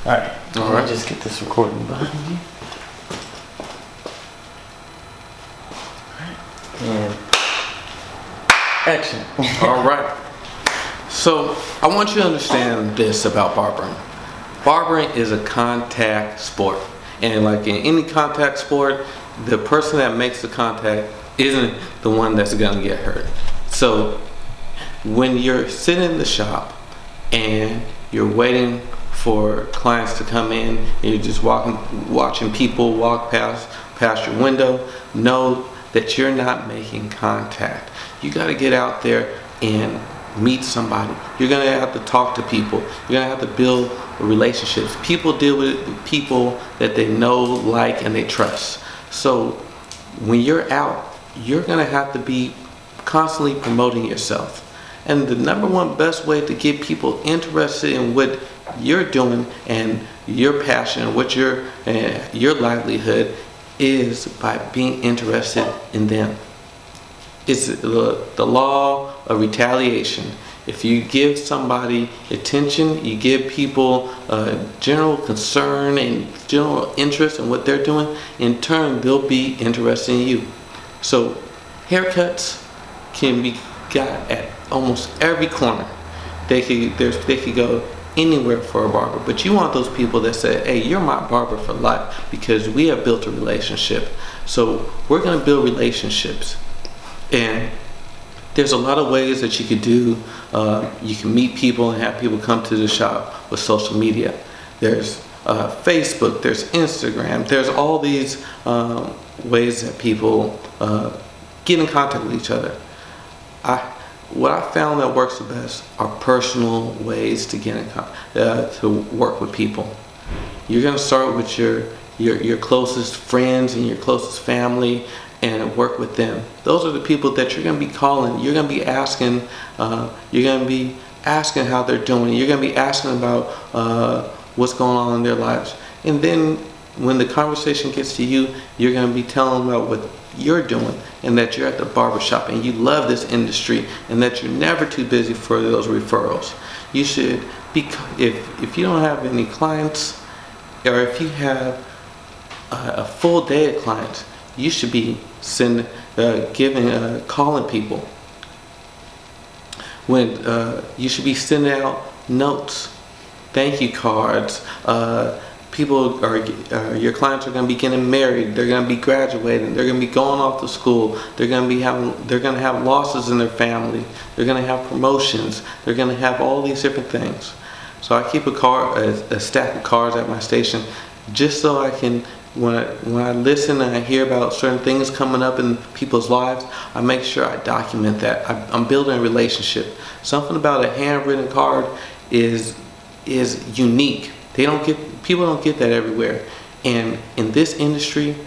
Alright. Alright. Just get this recording behind you. And action. Alright. So, I want you to understand this about barbering. Barbering is a contact sport. And like in any contact sport, the person that makes the contact isn't the one that's going to get hurt. So, when you're sitting in the shop and you're waiting for clients to come in and you're just watching people walk past your window, know that you're not making contact. You got to get out there and meet somebody. You're going to have to talk to people. You're going to have to build relationships. People deal with people that they know, like, and they trust. So when you're out, you're going to have to be constantly promoting yourself. And the number one best way to get people interested in what you're doing and your passion, what your livelihood is by being interested in them. It's the law of retaliation. If you give somebody attention, you give people general concern and general interest in what they're doing, in turn they'll be interested in you. So haircuts can be got at almost every corner. They could go anywhere for a barber, but you want those people that say, hey, you're my barber for life, because we have built a relationship. So we're going to build relationships, and there's a lot of ways that you could do. You can meet people and have people come to the shop with social media. There's Facebook, there's Instagram, there's all these ways that people get in contact with each other. What I found that works the best are personal ways to get in to work with people. You're going to start with your closest friends and your closest family and work with them. Those are the people that you're going to be calling. You're going to be asking. You're going to be asking how they're doing. You're going to be asking about what's going on in their lives. And then when the conversation gets to you, you're going to be telling them about what you're doing, and that you're at the barber shop and you love this industry, and that you're never too busy for those referrals. You should be, if you don't have any clients, or if you have a full day of clients, you should be calling people. When you should be sending out notes, thank you cards. People your clients are going to be getting married. They're going to be graduating. They're going to be going off to school. They're going to have losses in their family. They're going to have promotions. They're going to have all these different things. So I keep a stack of cards at my station, just so I can, when I listen and I hear about certain things coming up in people's lives, I make sure I document that. I'm building a relationship. Something about a handwritten card is unique. People don't get that everywhere. And in this industry,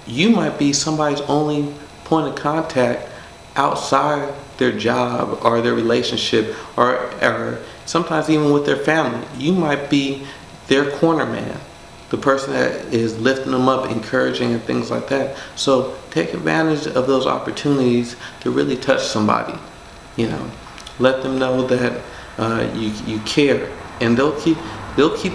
you might be somebody's only point of contact outside their job or their relationship, or sometimes even with their family. You might be their corner man, the person that is lifting them up, encouraging, and things like that. So take advantage of those opportunities to really touch somebody. Let them know that you care, and they'll keep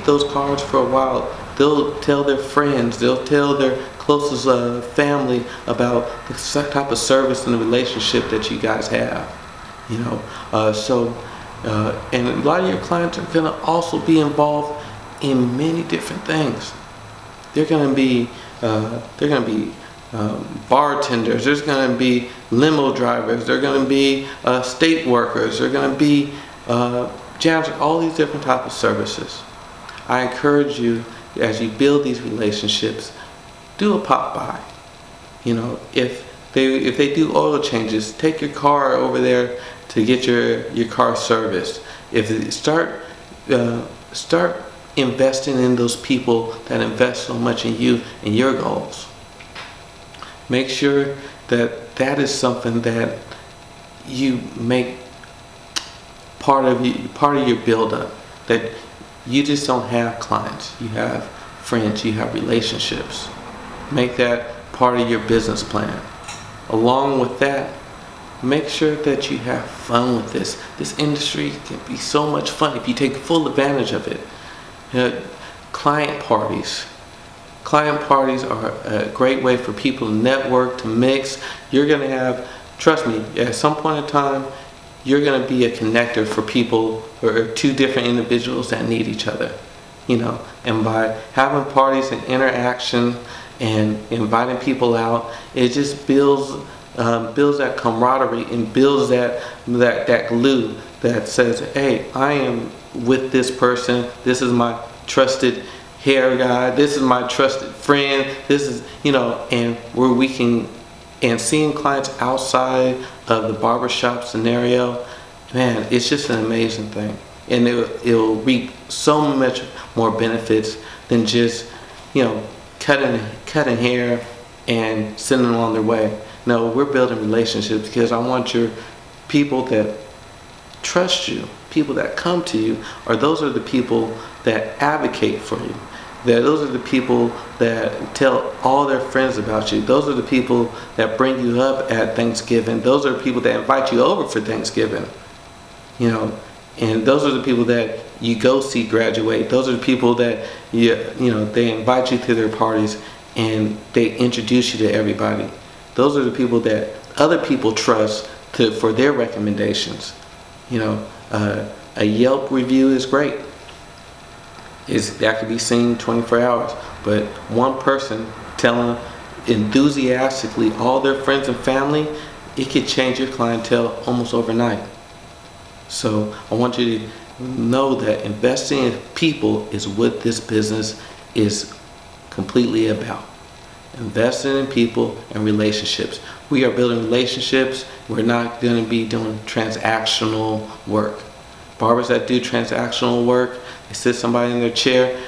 those cards for a while. They'll tell their friends, they'll tell their closest family about the type of service and the relationship that you guys have. And a lot of your clients are going to also be involved in many different things. They're going to be bartenders. There's going to be limo drivers. They're going to be state workers. They're going to be janitors. All these different types of services. I encourage you, as you build these relationships, do a pop by. If they do oil changes, take your car over there to get your car serviced. Start investing in those people that invest so much in you and your goals. Make sure that is something that you make part of your build-up. That you just don't have clients, you have friends, you have relationships. Make that part of your business plan. Along with that, make sure that you have fun with this. This industry can be so much fun if you take full advantage of it. Client parties. Client parties are a great way for people to network, to mix. You're going to have, trust me, at some point in time, you're going to be a connector for people or two different individuals that need each other. And by having parties and interaction and inviting people out, it just builds that camaraderie and builds that glue that says, hey, I am with this person. This is my trusted hair guy. This is my trusted friend. This is, and where we can, and seeing clients outside of the barbershop scenario, man, it's just an amazing thing. And it'll reap so much more benefits than just, cutting hair and sending them on their way. No, we're building relationships because I want your people that trust you, people that come to you, those are the people that advocate for you. Those are the people that tell all their friends about you. Those are the people that bring you up at Thanksgiving. Those are the people that invite you over for Thanksgiving. And those are the people that you go see graduate. Those are the people that they invite you to their parties and they introduce you to everybody. Those are the people that other people trust for their recommendations. A Yelp review is great. That could be seen 24 hours, but one person telling enthusiastically all their friends and family, it could change your clientele almost overnight. So I want you to know that investing in people is what this business is completely about. Investing in people and relationships. We are building relationships. We're not going to be doing transactional work. Barbers that do transactional work, they sit somebody in their chair,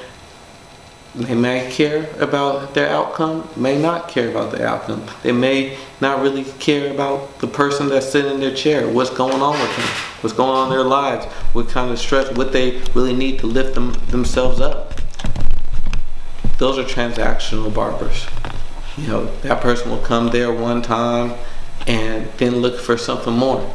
they may care about their outcome, may not care about the outcome. They may not really care about the person that's sitting in their chair, what's going on with them, what's going on in their lives, what kind of stress, what they really need to lift themselves up. Those are transactional barbers. That person will come there one time and then look for something more.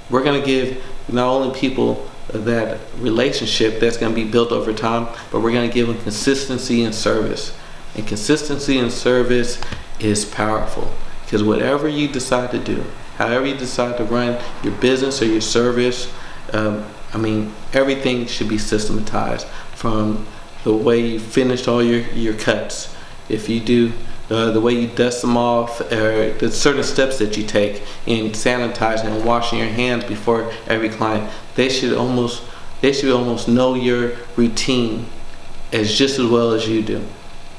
We're going to give not only people that relationship that's going to be built over time, but we're going to give them consistency in service. And consistency in service is powerful because whatever you decide to do, however you decide to run your business or your service, everything should be systematized, from the way you finish all your cuts. If you do the way you dust them off, or the certain steps that you take in sanitizing and washing your hands before every client, they should almost know your routine as just as well as you do.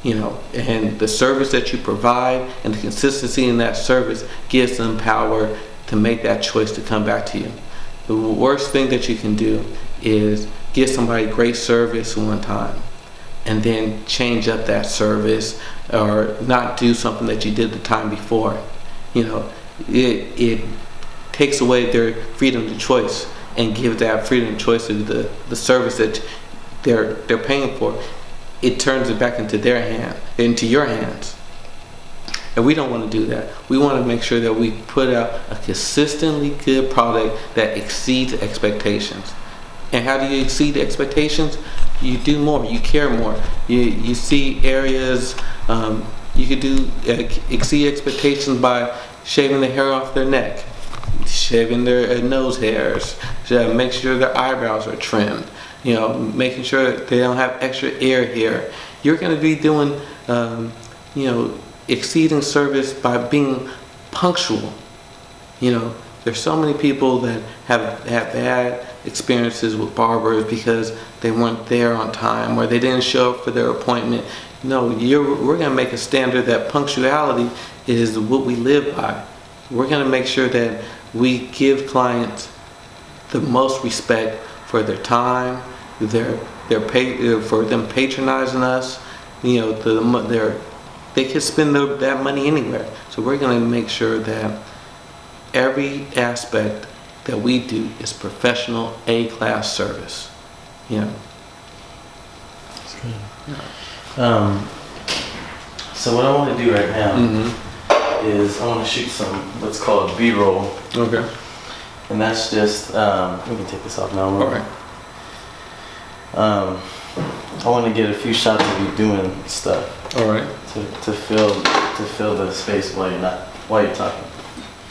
And the service that you provide and the consistency in that service gives them power to make that choice to come back to you. The worst thing that you can do is give somebody great service one time and then change up that service or not do something that you did the time before. It takes away their freedom of choice and give that freedom of choice to the service that they're paying for. It turns it back into your hands. And we don't want to do that. We want to make sure that we put out a consistently good product that exceeds expectations. And how do you exceed expectations? You do more, you care more. You see areas, you could exceed expectations by shaving the hair off their neck, shaving their nose hairs, make sure their eyebrows are trimmed, making sure they don't have extra ear hair. You're going to be doing, exceeding service by being punctual. There's so many people that have bad experiences with barbers because they weren't there on time or they didn't show up for their appointment. No, we're going to make a standard that punctuality is what we live by. We're going to make sure that we give clients the most respect for their time, for them patronizing us. They can spend that money anywhere. So we're going to make sure that every aspect that we do is professional, A-class service. That's good. So what I want to do right now is I want to shoot some what's called B-roll. Okay. And that's just we can take this off now. All right. I want to get a few shots of you doing stuff All right. to fill the space while you're talking.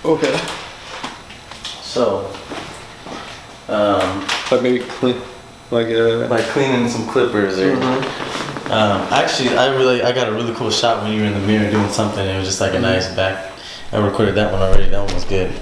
Okay. So, Like maybe clean, like cleaning some clippers or. Actually, I got a really cool shot when you were in the mirror doing something. It was just like a nice back. I recorded that one already. That one was good.